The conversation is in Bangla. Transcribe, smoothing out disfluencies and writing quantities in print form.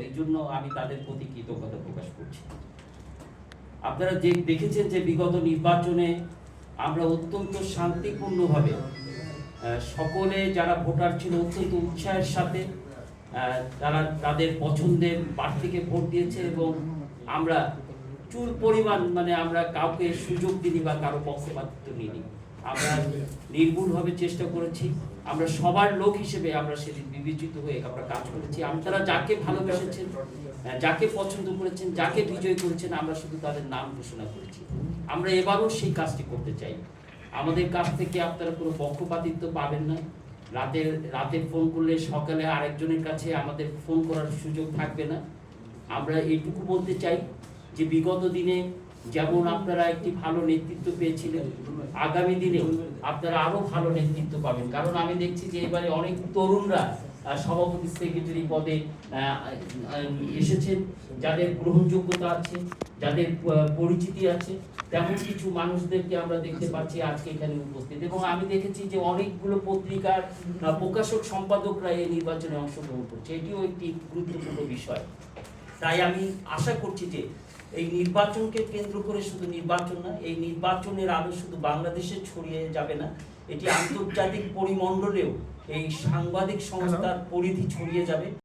এই জন্য আমি তাদের প্রতি কৃতজ্ঞতা প্রকাশ করছি। আপনারা যে দেখেছেন যে বিগত নির্বাচনে আমরা অত্যন্ত শান্তিপূর্ণভাবে সকলে যারা ভোটার ছিল অত্যন্ত উৎসাহের সাথে তারা তাদের পছন্দের প্রার্থীকে ভোট দিয়েছে এবং আমরা চুল পরিমাণ আমরা কাউকে সুযোগ দিইনি বা কারো পক্ষপাতিত্ব নিইনি। আমরা নির্ভুলভাবে চেষ্টা করেছি, আমরা সবার লোক হিসেবে আমরা সেদিন বিবেচিত হয়ে আমরা কাজ করেছি। আপনারা যাকে ভালোবেসেছেন, যাকে পছন্দ করেছেন, যাকে বিজয় করেছেন, আমরা শুধু তাদের নাম ঘোষণা করেছি। আমরা এবারও সেই কাজটি করতে চাই। আমাদের কাছ থেকে আপনারা কোনো পক্ষপাতিত্ব পাবেন না। রাতে ফোন করলে সকালে আরেকজনের কাছে আমাদের ফোন করার সুযোগ থাকবে না। আমরা এইটুকু বলতে চাই যে বিগত দিনে যেমন আপনারা একটি ভালো নেতৃত্ব পেয়েছিলেন, আগামী দিনেও আপনারা আরো ভালো নেতৃত্ব পাবেন। কারণ আমি দেখছি যে এবারে অনেক তরুণরা সভাপতি সেক্রেটারি পদে এসেছেন, যাদের গ্রহণযোগ্যতা আছে, যাদের পরিচিতি আছে, তেমন কিছু মানুষদেরকে আমরা দেখতে পাচ্ছি আজকে এখানে উপস্থিত। এবং আমি দেখেছি যে অনেকগুলো পত্রিকার প্রকাশক সম্পাদকরা এই নির্বাচনে অংশগ্রহণ করছে, এটিও একটি গুরুত্বপূর্ণ বিষয়। তাই আমি আশা করছি যে এই নির্বাচনকে কেন্দ্র করে শুধু নির্বাচন না, এই নির্বাচনের আলো শুধু বাংলাদেশে ছড়িয়ে যাবে না, এটি আন্তর্জাতিক পরিমণ্ডলেও এই সাংবাদিক সংস্থার পরিধি ছড়িয়ে যাবে।